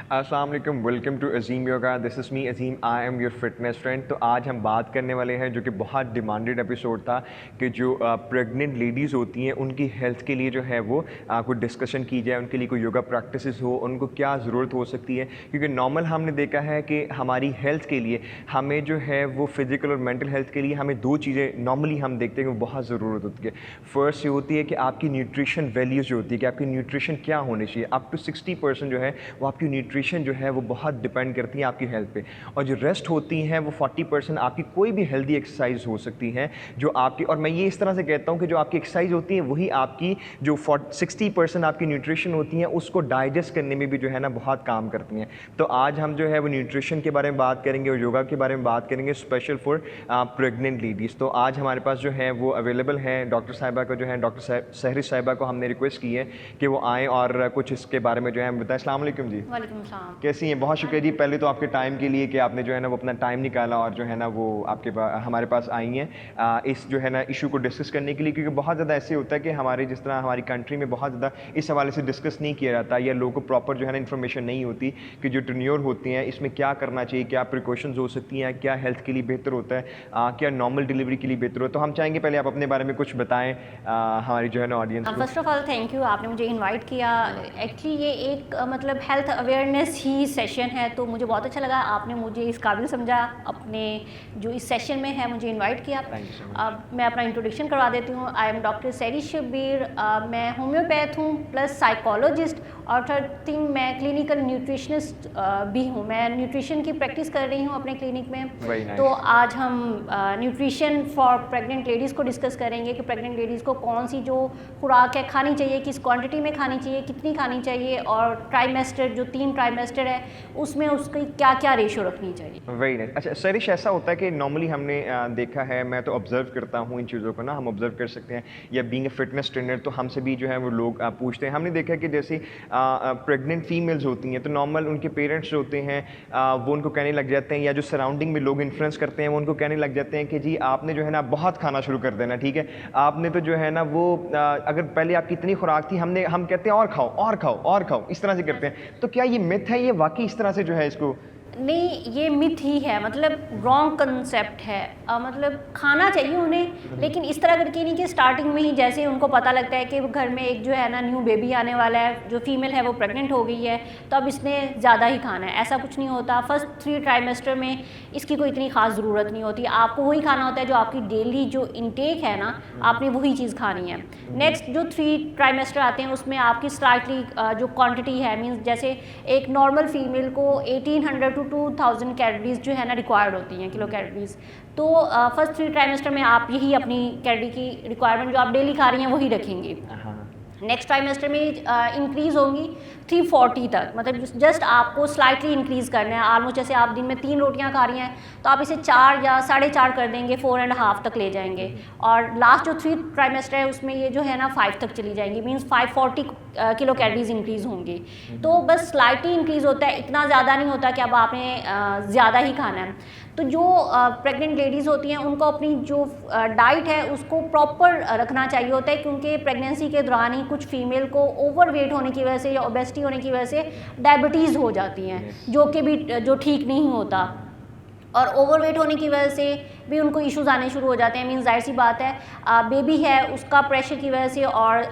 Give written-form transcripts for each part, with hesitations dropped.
अस्सलाम वालेकुम, welcome to Azeem yoga. This is me Azeem, I am your fitness friend. तो आज हम बात करने वाले हैं जो कि बहुत डिमांडेड एपिसोड था कि जो प्रेग्नेंट लेडीज़ होती हैं उनकी हेल्थ के लिए जो है वो कुछ डिस्कशन की जाए, उनके लिए कोई योगा प्रैक्टिसेस हो, उनको क्या ज़रूरत हो सकती है। क्योंकि नॉर्मल हमने देखा है कि हमारी हेल्थ के लिए हमें जो है वो फिज़िकल और मेंटल हेल्थ के लिए हमें दो चीज़ें नॉर्मली हम देखते हैं कि बहुत ज़रूरत होती है। फर्स्ट ये होती है कि आपकी न्यूट्रिशन वैल्यूज़ जो होती है कि आपकी न्यूट्रिशन क्या होनी चाहिए। अप टू 60% जो है वो आपकी न्यूट्रिशन जो है वो बहुत डिपेंड करती है आपकी हेल्थ पे, और जो रेस्ट होती हैं वो 40% आपकी कोई भी हेल्दी एक्सरसाइज हो सकती है जो आपकी, और मैं ये इस तरह से कहता हूँ कि जो आपकी एक्सरसाइज होती है वही आपकी जो 60% आपकी न्यूट्रिशन होती है उसको डाइजेस्ट करने में भी जो है ना बहुत काम करती हैं। तो आज हम जो है वो न्यूट्रिशन के बारे में बात करेंगे और योगा के बारे में बात करेंगे स्पेशल फॉर प्रेग्नेंट लेडीज़। तो आज हमारे पास जो है वो अवेलेबल हैं डॉक्टर साहिबा को, जो है डॉक्टर सहरिश साहिबा को हमने रिक्वेस्ट की है कि वो आएँ और कुछ इसके बारे में जो है बताएं। अस्सलाम वालेकुम जी। वालेकुम सलाम। कैसी हैं? बहुत शुक्रिया जी पहले तो आपके टाइम के लिए कि आपने जो है ना वो अपना टाइम निकाला और जो है ना वो आपके हमारे पास आई हैं इस जो है ना इशू को डिस्कस करने के लिए। क्योंकि बहुत ज़्यादा ऐसे होता है कि हमारे जिस तरह हमारी कंट्री में बहुत ज़्यादा इस हवाले से डिस्कस नहीं किया जाता या लोगों को प्रॉपर जो है ना इन्फॉर्मेशन नहीं होती कि जो टेन्योर होती हैं इसमें क्या करना चाहिए, क्या प्रिकॉशंस हो सकती हैं, क्या हेल्थ के लिए बेहतर होता है, क्या नॉर्मल डिलीवरी के लिए बेहतर हो। तो हम चाहेंगे पहले आप अपने बारे में कुछ बताएं हमारी जो है ना ऑडियंस को। First of all thank you, आपने मुझे इनवाइट किया। एक्चुअली ये एक मतलब हेल्थ अवेयरनेस ही सेशन है, तो मुझे बहुत अच्छा लगा आपने मुझे इस काबिल समझा अपने जो इस सेशन में है मुझे इनवाइट किया। अब मैं अपना इंट्रोडक्शन करवा देती हूँ। I am doctor Sahrish Shabbir. मैं होम्योपैथ हूँ प्लस साइकोलॉजिस्ट, और थर्ड थिंग मैं क्लिनिकल न्यूट्रिशनिस्ट भी हूँ। मैं न्यूट्रिशन की प्रैक्टिस कर रही हूँ अपने क्लिनिक में। तो आज हम न्यूट्रिशन फॉर प्रेग्नेंट लेडीज़ को डिस्कस करेंगे कि प्रेग्नेंट लेडीज़ को कौन सी जो खुराक है खानी चाहिए, किस क्वांटिटी में खानी चाहिए, कितनी खानी चाहिए, और ट्राइमेस्टर जो 3 ट्राइमेस्टर है उसमें उसकी क्या क्या रेशो रखनी चाहिए। Very nice. अच्छा सहरिश, ऐसा होता है कि नॉर्मली हमने देखा है, मैं तो ऑब्जर्व करता हूँ इन चीज़ों को ना, हम ऑब्जर्व कर सकते हैं या बीइंग ए फिटनेस ट्रेनर तो हमसे भी जो है वो लोग पूछते हैं। हमने देखा है कि जैसे प्रेग्नेंट फीमेल्स होती हैं तो नॉर्मल उनके पेरेंट्स जो होते हैं वो उनको कहने लग जाते हैं, या जो सराउंडिंग में लोग इन्फ्लुएंस करते हैं वो उनको कहने लग जाते हैं कि जी आपने जो है ना बहुत खाना शुरू कर देना, ठीक है, आपने तो जो है ना वो अगर पहले आपकी इतनी खुराक थी, हम कहते हैं और खाओ और खाओ और खाओ, इस तरह से करते हैं। तो क्या ये मिथ है, ये वाकई इस तरह से जो है इसको? नहीं, ये मिथ ही है, मतलब रॉन्ग कंसेप्ट है। मतलब खाना चाहिए उन्हें, लेकिन इस तरह करके नहीं कि स्टार्टिंग में ही जैसे उनको पता लगता है कि घर में एक जो है ना न्यू बेबी आने वाला है, जो फीमेल है वो प्रेग्नेंट हो गई है तो अब इसने ज़्यादा ही खाना है। ऐसा कुछ नहीं होता। फर्स्ट 3 ट्राइमेस्टर में इसकी कोई इतनी ख़ास ज़रूरत नहीं होती। आपको वही खाना होता है जो आपकी डेली जो इनटेक है ना, आपने वही चीज़ खानी है। नेक्स्ट जो 3 ट्राइमेस्टर आते हैं उसमें आपकी स्लाइटली जो क्वान्टिटी है, मीन्स जैसे एक नॉर्मल फीमेल को 1800 टू 2000 कैलोरीज जो है ना रिक्वायर्ड होती हैं, किलो कैलोरीज। तो फर्स्ट 3 ट्राइमेस्टर में आप यही अपनी कैलोरी की रिक्वायरमेंट जो आप डेली खा रही हैं वही रखेंगी। नेक्स्ट ट्राइमेस्टर में इंक्रीज़ होंगी 340 तक, मतलब जस्ट आपको स्लाइटली इंक्रीज़ करना है। ऑलमोस्ट जैसे आप दिन में 3 रोटियां खा रही हैं तो आप इसे 4 या 4.5 कर देंगे, 4.5 तक ले जाएंगे। और लास्ट जो 3 ट्राइमेस्टर है उसमें ये जो है ना 5 तक चली जाएंगी, मींस 540 किलो कैलोरीज इंक्रीज़ होंगी। तो बस स्लाइटली इंक्रीज़ होता है, इतना ज़्यादा नहीं होता कि अब आपने ज़्यादा ही खाना है। तो जो प्रेग्नेंट लेडीज़ होती हैं उनको अपनी जो डाइट है उसको प्रॉपर रखना चाहिए होता है, क्योंकि प्रेगनेंसी के दौरान ही कुछ फीमेल को ओवरवेट होने की वजह से या ओबेसिटी होने की वजह से डायबिटीज़ हो जाती हैं, जो कि भी जो ठीक नहीं होता। और ओवरवेट होने की वजह से भी उनको इश्यूज़ आने शुरू हो जाते हैं। मीन्स जाहिर सी बात है, बेबी है उसका प्रेशर की वजह से, और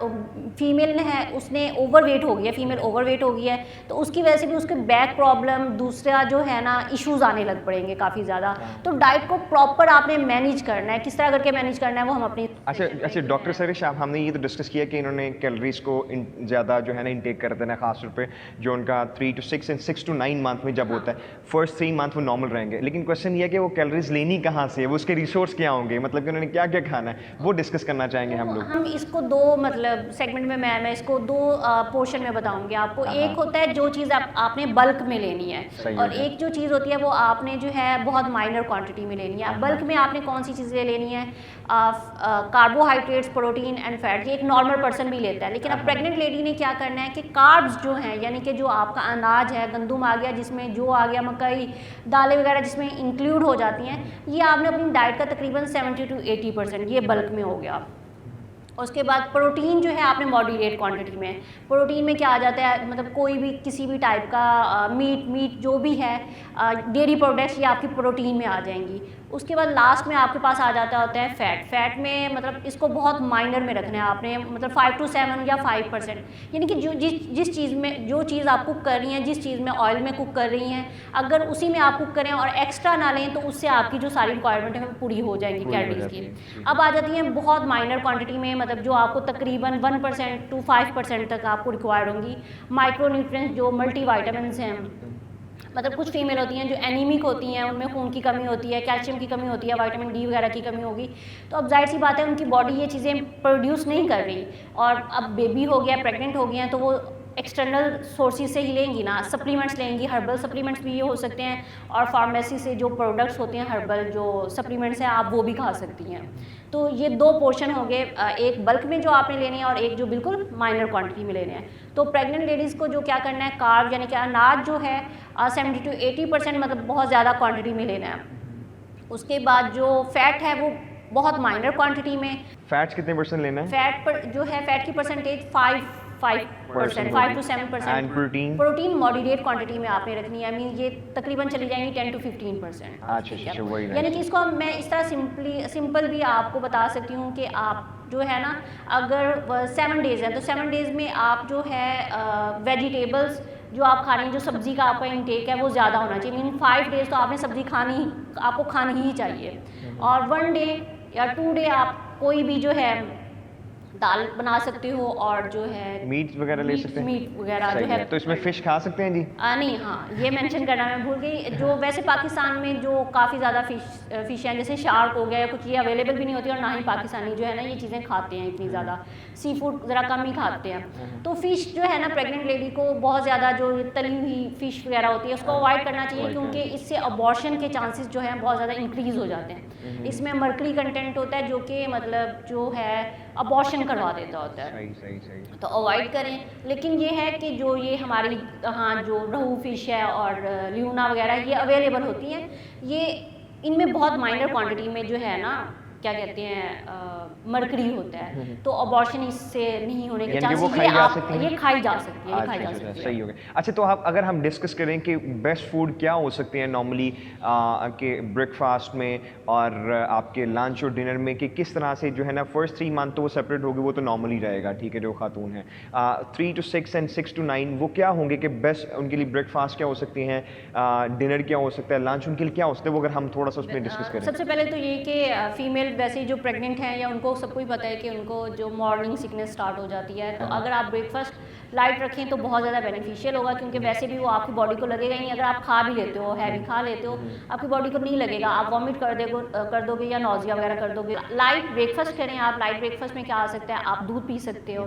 फीमेल है उसने ओवरवेट हो गया, फीमेल ओवरवेट हो गई है तो उसकी वजह से भी उसके बैक प्रॉब्लम, दूसरा जो है ना इश्यूज़ आने लग पड़ेंगे काफ़ी ज़्यादा। तो डाइट को प्रॉपर आपने मैनेज करना है, किस तरह करके मैनेज करना है वो हम अपनी। अच्छा डॉक्टर सहरिश, हमने ये तो डिस्कस किया कि इन्होंने कैलोरीज को ज़्यादा जो है ना इंटेक कर देना, खासतौर पे जो उनका 3 to 6 and 6 to 9 मंथ में जब होता है, फर्स्ट 3 मंथ वो नॉर्मल रहेंगे। लेकिन क्वेश्चन ये है कि वो कैलोरीज लेनी कहाँ से है, वो उसके रिसोर्स क्या होंगे, मतलब कि उन्होंने क्या क्या खाना है, वो डिस्कस करना चाहेंगे हम लोग। हम इसको 2 मतलब सेगमेंट में मैं इसको 2 पोर्शन में बताऊंगी आपको। एक होता है जो चीज़ आपने बल्क में लेनी है, और एक जो चीज़ होती है वो आपने जो है बहुत माइनर क्वांटिटी में लेनी है। बल्क में आपने कौन सी चीज़ें लेनी है? कार्बोहाइड्रेट्स, प्रोटीन एंड फैट, ये एक नॉर्मल पर्सन भी लेता है। लेकिन अब प्रेग्नेंट लेडी ने क्या करना है कि कार्ब्स जो हैं, यानी कि जो आपका अनाज है, गंदम आ गया जिसमें, जो आ गया मकई, दालें वगैरह जिसमें इंक्लूड हो जाती हैं, ये आपने अपनी डाइट का तकरीबन 70 to 80% ये बल्क में हो गया। उसके बाद प्रोटीन जो है आपने मॉडरेट क्वांटिटी में, प्रोटीन में क्या आ जाता है, मतलब कोई भी किसी भी टाइप का मीट जो भी है, डेयरी प्रोडक्ट्स ये आपकी प्रोटीन में आ जाएंगी। उसके बाद लास्ट में आपके पास आ जाता होता है फैट में मतलब इसको बहुत माइनर में रखना है आपने, मतलब 5 to 7 या 5%, यानी कि जो जिस चीज़ में जो चीज़ आप कुक कर रही हैं, जिस चीज़ में ऑयल में कुक कर रही हैं, अगर उसी में आप कुक करें और एक्स्ट्रा ना लें तो उससे आपकी जो सारी रिक्वायरमेंट है वो पूरी हो जाएंगी कैलोरीज की। अब आ जाती हैं बहुत माइनर क्वांटिटी में, मतलब जो आपको तकरीबन 1% to 5% तक आपको रिक्वायर होंगी माइक्रोन्यूट्रिएंट्स, जो मल्टीविटामिन्स हैं। मतलब कुछ फीमेल होती हैं जो एनीमिक होती हैं, उनमें खून की कमी होती है, कैल्शियम की कमी होती है, विटामिन डी वगैरह की कमी होगी, तो अब जाहिर सी बात है उनकी बॉडी ये चीज़ें प्रोड्यूस नहीं कर रही, और अब बेबी हो गया, प्रेग्नेंट हो गई हैं, तो वो एक्सटर्नल सोर्सेज से ही लेंगी ना, सप्लीमेंट्स लेंगी, हर्बल सप्लीमेंट्स भी ये हो सकते हैं, और फार्मेसी से जो प्रोडक्ट्स होते हैं हर्बल जो सप्लीमेंट्स हैं आप वो भी खा सकती हैं। तो ये दो पोर्शन हो गए, एक बल्क में जो आपने लेने हैं और एक जो बिल्कुल माइनर क्वांटिटी में लेने हैं। तो प्रेग्नेंट लेडीज़ को जो क्या करना है, कार्ब यानी कि अनाज जो है 70 to 80% मतलब बहुत ज़्यादा क्वांटिटी में लेना है। उसके बाद जो फैट है वो बहुत माइनर क्वांटिटी में। फैट्स कितने % लेना है? फैट पर जो है फैट की percentage 5% 5 to 7%। And protein moderate quantity में आपने रखनी है, मीन ये तकरीबन चली जाएंगी 10 to 15%। अच्छा वही, यानी कि इसको मैं इस तरह सिंपल भी आपको बता सकती हूँ कि आप जो है ना, अगर 7 डेज़ हैं तो 7 डेज़ में आप जो है वेजिटेबल्स जो आप खा रही हैं, जो सब्ज़ी का आपका इंटेक है वो ज़्यादा होना चाहिए। मीन 5 डेज़ तो आपने सब्ज़ी आपको खानी ही चाहिए, और 1 डे या 2 डे आप कोई भी जो है दाल बना सकते हो, और जो है मीट वगैरह ले सकते हैं, मीट वगैरह जो है। तो इसमें फ़िश खा सकते हैं जी? नहीं, हाँ ये मेंशन करना मैं भूल गई, जो वैसे पाकिस्तान में जो काफ़ी ज़्यादा फ़िश हैं, जैसे शार्क हो गया या कुछ, ये अवेलेबल भी नहीं होती, और ना ही पाकिस्तानी जो है ना ये चीज़ें खाते हैं इतनी ज़्यादा, सी फूड ज़रा कम ही खाते हैं। तो फ़िश जो है ना प्रेग्नेंट लेडी को बहुत ज़्यादा जो तली हुई फ़िश वगैरह होती है उसको अवॉइड करना चाहिए, क्योंकि इससे अबॉर्शन के चांसेस जो हैं बहुत ज़्यादा इंक्रीज़ हो जाते हैं। इसमें मर्करी कंटेंट होता है जो कि मतलब जो है अबॉर्शन करवा देता होता है। सही। तो अवॉइड करें। लेकिन ये है कि जो ये हमारी हाँ जो रोहू फिश है और ल्यूना वगैरह ये अवेलेबल होती हैं, ये इनमें बहुत माइनर क्वांटिटी में जो है ना क्या कहते हैं मर्करी होता है, तो अबॉर्शन इससे नहीं होने के चांसेस, ये खाई जा सकती है। सही हो गया। अच्छा, तो आप अगर हम डिस्कस करें कि बेस्ट फूड क्या हो सकते हैं नॉर्मली के ब्रेकफास्ट में और आपके लंच और डिनर में, कि किस तरह से जो है ना फर्स्ट 3 मंथ तो वो सेपरेट होगी, वो तो नॉर्मली रहेगा, ठीक है, जो खातून है 3 to 6 एंड 6 to 9 वो क्या होंगे कि बेस्ट उनके लिए ब्रेकफास्ट क्या हो सकते हैं, डिनर क्या हो सकता है, लंच उनके लिए क्या हो सकता है, वो अगर हम थोड़ा सा उसमें डिस्कस करें। सबसे पहले तो ये कि फीमेल वैसे जो प्रेग्नेंट हैं या उनको सबको ही पता है कि उनको जो मॉर्निंग सिकनेस स्टार्ट हो जाती है, तो अगर आप ब्रेकफास्ट लाइट रखें तो बहुत ज़्यादा बेनिफिशियल होगा, क्योंकि वैसे भी वो आपकी बॉडी को लगेगा ही नहीं। अगर आप खा भी लेते हो, हैवी खा लेते हो, आपकी बॉडी को नहीं लगेगा, आप वॉमिट कर दोगे या नौजिया वगैरह कर दोगे। लाइट ब्रेकफास्ट करें आप। लाइट ब्रेकफास्ट में क्या आ सकता है, आप दूध पी सकते हो,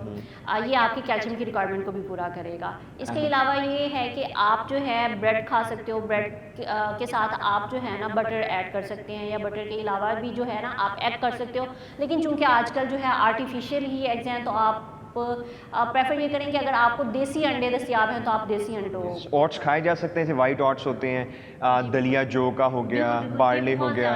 ये आपकी कैल्शियम की रिक्वायरमेंट को भी पूरा करेगा। इसके अलावा ये है कि आप जो है ब्रेड खा सकते हो, ब्रेड के साथ आप जो है ना बटर ऐड कर सकते हैं, या बटर के अलावा भी जो है ना आप ऐड कर सकते हो। लेकिन चूंकि आजकल जो है आर्टिफिशियल ही एग्स हैं, तो आप प्रेफर ये करें कि अगर आपको देसी अंडे दस्तियाब हैं तो आप देसी अंडों। ओट्स खाए जा सकते हैं, जैसे वाइट ओट्स होते हैं, दलिया जौ का हो गया, बार्ले हो गया,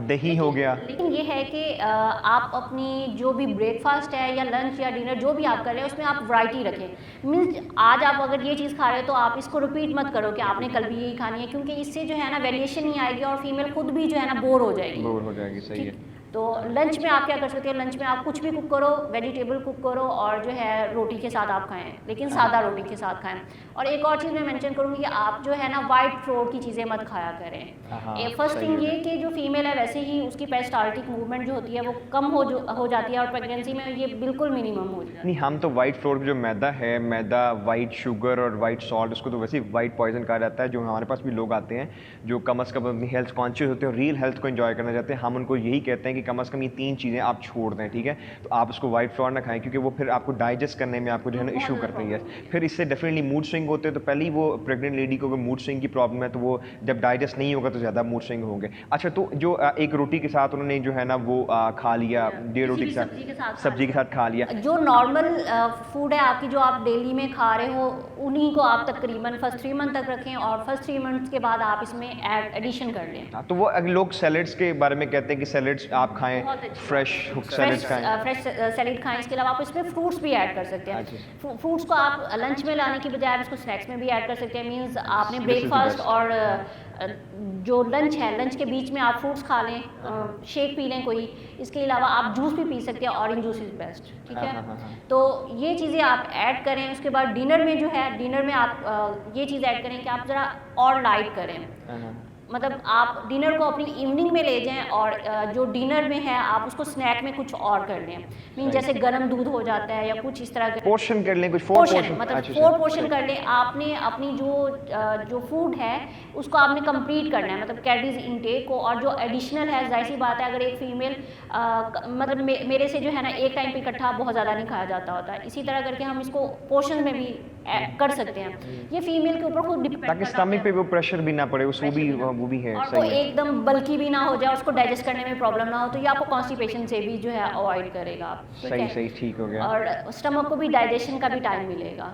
दही हो गया। लेकिन ये है कि आप अपनी जो भी ब्रेकफास्ट है या लंच या डिनर जो भी आप कर रहे हैं उसमें आप वैरायटी रखें। मीन्स आज आप अगर ये चीज़ खा रहे हो तो आप इसको रिपीट मत करो कि आपने कल भी यही खानी है, क्योंकि इससे जो है ना वेरिएशन नहीं आएगी और फीमेल खुद भी जो है ना बोर हो जाएगी। सही है। तो लंच में आप क्या कर सकते हो, लंच में आप कुछ भी कुक करो, वेजिटेबल कुक करो और जो है रोटी के साथ आप खाएं, लेकिन सादा रोटी के साथ खाएं। और एक और चीज़ मैं मेंशन करूँगी कि आप जो है ना वाइट फ्लोर की चीज़ें मत खाया करें। फर्स्ट थिंग ये कि जो फीमेल है वैसे ही उसकी पेरिस्टाल्टिक मूवमेंट जो होती है वो कम हो जाती है, और प्रेगनेंसी में ये बिल्कुल मिनिमम हो जाती है। नहीं, हम तो वाइट फ्लोर जो मैदा है, मैदा, वाइट शुगर और वाइट सॉल्ट, उसको तो वैसे ही वाइट पॉइजन कहा जाता है। जो हमारे पास भी लोग आते हैं जो कम अज़ कम अपनी हेल्थ कॉन्शियस होते हैं, रियल हेल्थ को एंजॉय करना चाहते हैं, हम उनको यही कहते हैं कि कम अज़ कम ये 3 चीज़ें आप छोड़ दें, ठीक है। तो आप उसको वाइट फ्लोर ना खाएं, क्योंकि वो फिर आपको डाइजेस्ट करने में आपको जो है ना इशू करती है। फिर इससे डेफिनेटली मूड स्विंग होते हैं। तो पहले ही वो प्रेग्नेंट लेडी को अगर मूड स्विंग की प्रॉब्लम है तो वो जब डाइजेस्ट नहीं होगा तो ज़्यादा मूड स्विंग होंगे। अच्छा, तो जो एक रोटी के साथ उन्होंने जो है ना वो खा लिया, 1.5 रोटी के साथ सब्जी के साथ खा लिया, जो नॉर्मल फूड है आपकी जो आप डेली में खा रहे हो उन्हीं को आप तकरीबन फर्स्ट 3 मंथ तक रखें, और फर्स्ट 3 मंथ्स के बाद आप इसमें एडिशन कर लें। तो वो लोग सैलेड्स के बारे में कहते हैं कि सैलेड्स आप आप खाएं, फ्रेश सैलेड खाएं। फ्रेश सैलेड खाएं। इसके अलावा आप इसमें फ्रूट्स भी ऐड कर सकते हैं। फ्रूट्स को आप लंच में लाने की बजाय आप इसको स्नैक्स में भी ऐड कर सकते हैं। मीन्स आपने ब्रेकफास्ट और जो लंच है, लंच के बीच में आप फ्रूट्स खा लें, शेक पी लें कोई। इसके अलावा आप जूस भी पी सकते हैं, ऑरेंज जूस इज़ बेस्ट, ठीक है। तो ये चीज़ें आप ऐड करें। उसके बाद डिनर में जो है, डिनर में आप ये चीज़ ऐड करें कि आप ज़रा और लाइट करें। मतलब आप डिनर को अपनी इवनिंग में ले जाएं और जो डिनर में है आप उसको स्नैक में कुछ और कर लें। मीन जैसे गर्म दूध हो जाता है या कुछ इस तरह का पोर्शन कर लें, कुछ पोर्शन, मतलब 4 पोर्शन कर लें। आपने अपनी जो फूड है उसको आपने कंप्लीट करना है, मतलब कैलोरीज इनटेक को। और जो एडिशनल है, जाहिर सी बात है, अगर एक फीमेल मतलब मेरे से जो है ना एक टाइम पे इकट्ठा बहुत ज़्यादा नहीं खाया जाता होता है। इसी तरह करके हम इसको पोर्शन में भी कर सकते हैं। ये फीमेल के ऊपर खुद डिपेंड, ताकि स्टमक पे वो प्रेशर भी ना पड़े, वो भी है। और वो एकदम बल्कि भी ना हो जाए, उसको डाइजेस्ट करने में प्रॉब्लम ना हो, तो ये आपको कॉन्स्टिपेशन से भी जो है अवॉइड करेगा। सही ठीक हो गया। और स्टमक को भी डाइजेशन का भी टाइम मिलेगा।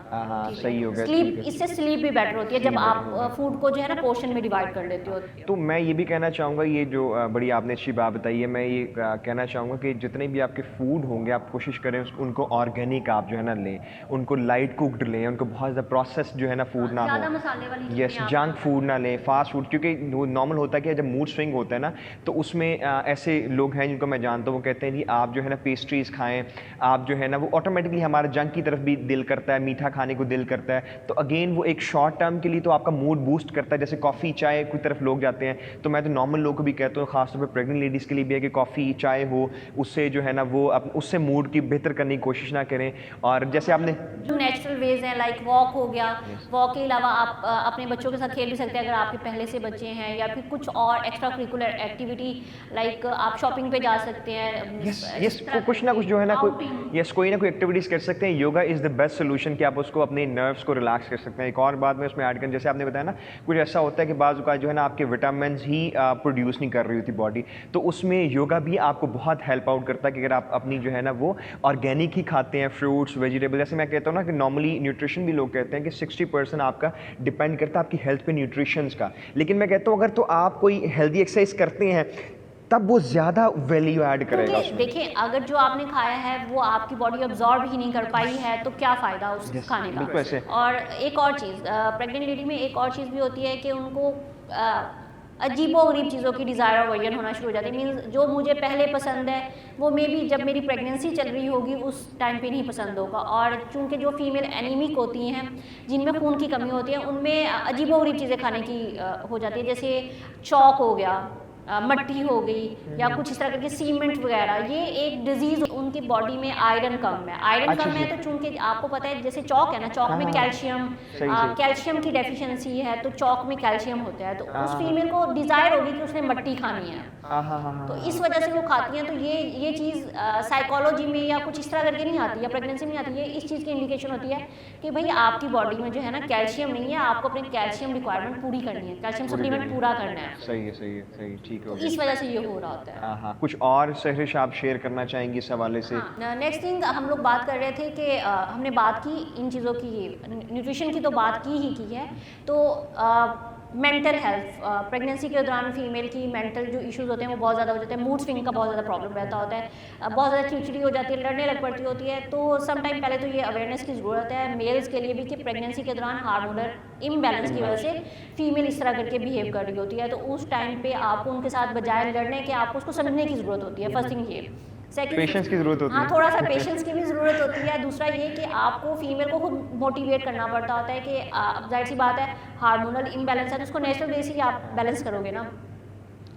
सही हो गया। स्लीप, इससे स्लीप भी बेटर होती है जब आप फूड को जो है ना पोर्शन में डिवाइड कर लेते हो। तो मैं ये भी कहना चाहूँगा, ये जो बड़ी आपने अच्छी बात बताई है, मैं ये कहना चाहूँगा कि जितने भी आपके फूड होंगे आप कोशिश करें उनको ऑर्गेनिक आप जो है ना लें, उनको लाइट कुकड लें, उनको बहुत ज़्यादा प्रोसेस जो है ना फूड ना हो। यस, जंक फूड ना लें, फास्ट फूड, क्योंकि नॉर्मल होता है कि जब मूड स्विंग होता है ना, तो उसमें ऐसे लोग हैं जिनको मैं जानता हूँ, वो कहते हैं जी आप जो है ना पेस्ट्रीज खाएं, आप जो है ना वो ऑटोमेटिकली हमारा जंक की तरफ भी दिल करता है, मीठा खाने को दिल करता है। तो अगेन वो एक शॉर्ट टर्म के लिए तो आपका मूड बूस्ट करता है, जैसे कॉफ़ी चाय की तरफ लोग जाते हैं। तो मैं तो नॉर्मल लोगों को भी कहता हूँ, खासतौर पर प्रेग्नेंट लेडीज़ के लिए भी है कि कॉफ़ी चाय हो, उससे जो है ना वो उससे मूड की बेहतर करने की कोशिश ना करें। और जैसे आपने जो नेचुरल वेज हैं, लाइक वॉक हो गया, वॉक के अलावा आप अपने बच्चों के साथ खेल भी सकते हैं अगर आपके पहले से बच्चे हैं, या फिर कुछ और एक्स्ट्रा करिकुलर एक्टिविटी, लाइक आप शॉपिंग पे जा सकते हैं। यस, कुछ ना कुछ जो है ना कोई ना कोई एक्टिविटीज़ कर सकते हैं। Yoga is the best solution कि आप उसको अपने नर्व्स को रिलैक्स कर सकते हैं। एक और बात मैं उसमें ऐड करूँ, जैसे आपने बताया ना, कुछ ऐसा होता है कि बाज़ का जो है ना आपके विटामिन ही प्रोड्यूस नहीं कर रही होती बॉडी, तो उसमें योगा भी आपको बहुत हेल्प आउट करता है कि अगर आप अपनी जो है ना वो ऑर्गेनिक ही खाते हैं, फ्रूट्स वेजिटेबल। जैसे मैं कहता हूँ ना कि नॉर्मली न्यूट्रिशन भी लोग कहते हैं कि 60% आपका डिपेंड करता है आपकी हेल्थ पे न्यूट्रिशंस का। लेकिन मैं कहता हूँ अगर तो आप कोई हेल्दी एक्सरसाइज करते हैं तब वो ज़्यादा वैल्यू ऐड करेगा उसमें। देखिए, अगर जो आपने खाया है वो आपकी बॉडी अब्जॉर्ब ही नहीं कर पाई है तो क्या फ़ायदा उस खाने का। और एक और चीज़, प्रेग्नेंट लेडी में एक और चीज़ भी होती है कि उनको अजीबोगरीब चीज़ों की डिज़ायर और वर्जन होना शुरू हो जाती है। मीन्स जो मुझे पहले पसंद है वो मे बी जब मेरी प्रेगनेंसी चल रही होगी उस टाइम पे नहीं पसंद होगा। और चूंकि जो फीमेल एनीमिक होती हैं, जिनमें खून की कमी होती है, उनमें अजीबोगरीब चीज़ें खाने की हो जाती है। जैसे चौक हो गया, मट्टी हो गई, या कुछ इस तरह के सीमेंट वगैरह। ये एक डिजीज़, उनकी बॉडी में आयरन कम है। आयरन कम है तो चूंकि आपको पता है जैसे चौक है ना, चौक में कैल्शियम की डेफिशिएंसी है, तो चौक में कैल्शियम होता है, तो उस फीमेल को डिज़ायर होगी कि उसने मट्टी खानी है, तो इस वजह से वो खाती हैं। तो ये चीज़ साइकोलॉजी में या कुछ इस तरह करके नहीं आती, या प्रेगनेंसी में नहीं आती है। इस चीज़ की इंडिकेशन होती है कि भाई आपकी बॉडी में जो है ना कैल्शियम नहीं है, आपको अपने कैल्शियम रिक्वायरमेंट पूरी करनी है, कैल्शियम सप्लीमेंट पूरा करना है। सही ठीक तो इस वजह से ये हो रहा होता है। हाँ, कुछ और सहरिश आप शेयर करना चाहेंगे इस हवाले से? नेक्स्ट थिंग, हम लोग बात कर रहे थे कि हमने बात की इन चीज़ों की, न्यूट्रिशन की तो बात की है। तो मेंटल हेल्थ, प्रेगनेंसी के दौरान फीमेल की मेंटल जो इश्यूज़ होते हैं वो बहुत ज़्यादा हो जाते हैं। मूड स्विंग का बहुत ज़्यादा प्रॉब्लम रहता होता है, बहुत ज़्यादा चिड़चिड़ी हो जाती है, लड़ने लग पड़ती होती है। तो सम टाइम पहले तो ये अवेयरनेस की ज़रूरत है मेल्स के लिए भी कि प्रेगनेंसी के दौरान हार्मोनल इम्बैलेंस की वजह से फीमेल इस तरह करके बिहेव कर रही होती है। तो उस टाइम पे आपको उनके साथ बजाय लड़ने के आपको उसको समझने की ज़रूरत होती है। फर्स्ट थिंग ये। पेशेंस की ज़रूरत होती है। हाँ, थोड़ा सा पेशेंस की भी ज़रूरत होती है। दूसरा ये कि आपको फीमेल को खुद मोटिवेट करना पड़ता होता है कि जाहिर सी बात है हार्मोनल इम्बैलेंस है तो उसको नेचुरल वे से ही आप बैलेंस करोगे ना।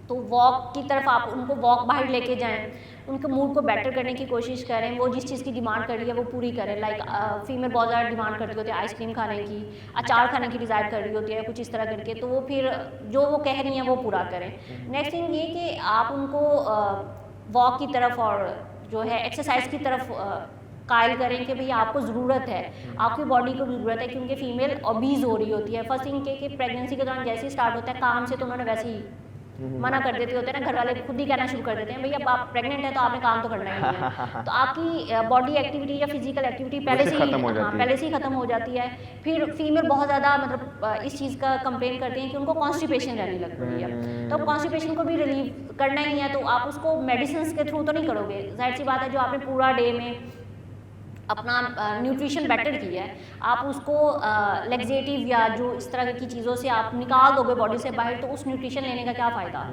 तो वॉक की तरफ आप उनको वॉक बाहर लेके जाएं, उनके मूड को बेटर करने की कोशिश करें, वो जिस चीज़ की डिमांड कर रही है वो पूरी करें। लाइक फीमेल बहुत ज़्यादा डिमांड करती होती है आइसक्रीम खाने की, अचार खाने की डिज़ायर कर रही होती है, कुछ इस तरह करके, तो वो फिर जो वो कह रही हैं वो पूरा करें। नेक्स्ट थिंग ये कि आप उनको वॉक की तरफ और जो है एक्सरसाइज की तरफ कायल करें कि भई आपको ज़रूरत है, आपकी बॉडी को ज़रूरत है, क्योंकि फीमेल ओबीज हो रही होती है। फर्स्ट थिंग कि प्रेगनेंसी के दौरान जैसे ही स्टार्ट होता है काम से तो उन्होंने वैसे ही मना कर देते होते हैं ना, घर वाले खुद ही कहना शुरू कर देते हैं भैया अब आप प्रेग्नेंट है तो आपने काम तो करना ही नहीं है। तो आपकी बॉडी एक्टिविटी या फिजिकल एक्टिविटी पहले से ही खत्म हो जाती है। फिर फीमेल बहुत ज़्यादा मतलब इस चीज़ का कंप्लेन करती हैं कि उनको कॉन्स्टिपेशन रहने लगती है। तो अब कॉन्स्टिपेशन को भी रिलीव करना ही है तो आप उसको मेडिसिन के थ्रू तो नहीं करोगे, जाहिर सी बात है। जो आपने पूरा डे में अपना न्यूट्रिशन बेटर किया है, आप उसको लेग्जेटिव या जो इस तरह की चीज़ों से आप निकाल दोगे बॉडी से बाहर, तो उस न्यूट्रिशन लेने का क्या फ़ायदा।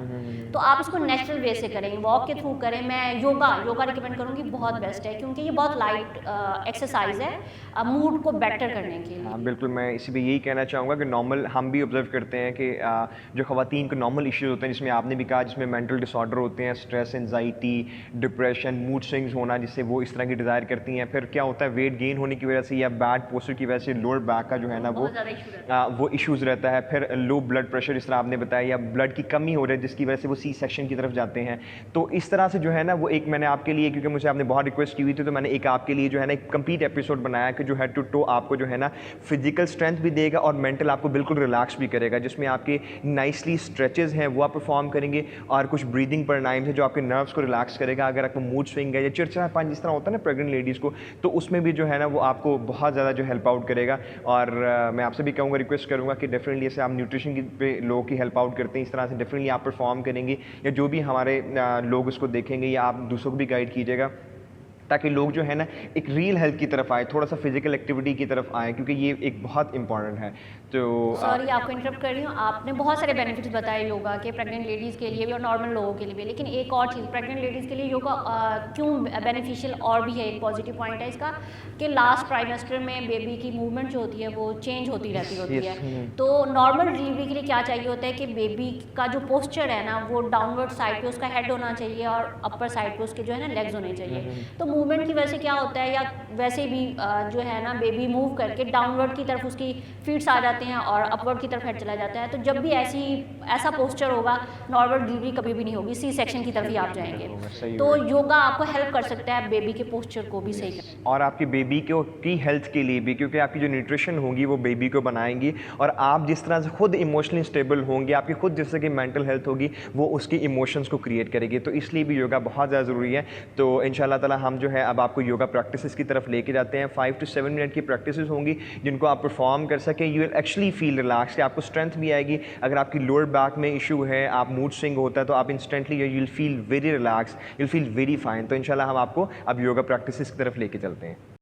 तो आप इसको नेचुरल वे से करें, वॉक के थ्रू करें। मैं योगा रिकमेंड करूँगी, बहुत बेस्ट है क्योंकि ये बहुत लाइट एक्सरसाइज है मूड को बेटर करने के लिए। हाँ बिल्कुल, मैं इसी पे यही कहना चाहूँगा कि नॉर्मल हम भी ऑब्जर्व करते हैं कि जो ख़वातीन को नॉर्मल इश्यूज़ होते हैं, जिसमें आपने भी कहा जिसमें मेंटल डिसऑर्डर होते हैं, stress, anxiety, depression, mood swings होना, जिससे वो इस तरह की डिज़ायर करती हैं। फिर क्या होता है, वेट गेन होने की वजह से या बैड पोस्चर की वजह से लोअर बैक का जो है ना वो इश्यूज़ रहता है। फिर लो ब्लड प्रेशर, जिस तरह आपने बताया, या ब्लड की कमी हो रही है जिसकी वजह से वो सी सेक्शन की तरफ जाते हैं। तो इस तरह से जो है ना वो एक मैंने आपके लिए, क्योंकि मुझे आपने बहुत रिक्वेस्ट की हुई थी, तो मैंने एक आपके लिए जो है ना एक कंप्लीट एपिसोड बनाया कि जो हेड टू टो आपको जो है ना फिजिकल स्ट्रेंथ भी देगा और मेंटल आपको बिल्कुल रिलैक्स भी करेगा, जिसमें आपके नाइसली स्ट्रेचेस हैं वो आप परफॉर्म करेंगे और कुछ ब्रीदिंग प्राणायाम है जो आपके नर्व्स को रिलैक्स करेगा। अगर आपको मूड स्विंग है या चिड़चिड़ापन जिस तरह होता है ना प्रेग्नेंट लेडीज़ को, तो उसमें भी जो है ना वो आपको बहुत ज़्यादा जो हेल्प आउट करेगा। और मैं आपसे भी कहूँगा, रिक्वेस्ट करूँगा कि डेफिनेटली ऐसे आप न्यूट्रिशन की पे लोगों की हेल्प आउट करते हैं, इस तरह से डेफिनेटली आप परफॉर्म करेंगे या जो भी हमारे लोग उसको देखेंगे, या आप दूसरों को भी गाइड कीजिएगा ताकि लोग जो है ना एक रियल हेल्थ की तरफ आए, थोड़ा सा फिजिकल एक्टिविटी की तरफ आए, क्योंकि ये एक बहुत इंपॉर्टेंट है। तो सॉरी आपको इंटरप्ट कर रही हूँ, आपने बहुत सारे बेनिफिट्स बताए योगा के प्रेग्नेंट लेडीज़ के लिए भी और नॉर्मल लोगों के लिए भी, लेकिन एक और चीज़ प्रेग्नेंट लेडीज़ के लिए योगा क्यों बेनिफिशियल और भी है, एक पॉजिटिव पॉइंट है इसका कि लास्ट ट्राइमेस्टर में बेबी की मूवमेंट जो होती है वो चेंज होती रहती होती है। तो नॉर्मल डिलीवरी के लिए क्या चाहिए होता है कि बेबी का जो पोस्चर है ना वो डाउनवर्ड साइड पे उसका हेड होना चाहिए और अपर साइड पे उसके जो है ना लेग्स होने चाहिए। तो मूवमेंट की वजह से क्या होता है, या वैसे भी जो है ना बेबी मूव करके डाउनवर्ड की तरफ उसकी फीट्स आ जाते हैं और अपवर्ड की तरफ हेड चला जाता है। तो जब भी ऐसा पोस्चर होगा नॉर्मल डिलीवरी कभी भी नहीं होगी, सी सेक्शन की तरफ ही आप जाएंगे। तो योगा आपको हेल्प कर सकता है बेबी के पोस्चर को भी सही करने और आपकी बेबी की हेल्थ के लिए भी, क्योंकि आपकी जो न्यूट्रिशन होगी वो बेबी को बनाएंगी और आप जिस तरह से खुद इमोशनली स्टेबल होंगे, आपकी खुद जैसे कि मेंटल हेल्थ होगी वो उसकी इमोशंस को क्रिएट करेगी। तो इसलिए भी योगा बहुत ज़्यादा ज़रूरी है। तो इंशाल्लाह ताला हम जो है अब आपको योगा प्रैक्टिसेस की तरफ लेके जाते हैं। 5 to 7 मिनट की प्रैक्टिसेस होंगी जिनको आप परफॉर्म कर सकें। You will actually feel relax, आपको स्ट्रेंथ भी आएगी। अगर आपकी लोअर बैक में इशू है, आप मूड स्विंग होता है, तो आप instantly you will feel very relax, you will feel very fine. तो इंशाल्लाह हम आपको अब योगा प्रैक्टिसेस की तरफ लेके चलते हैं।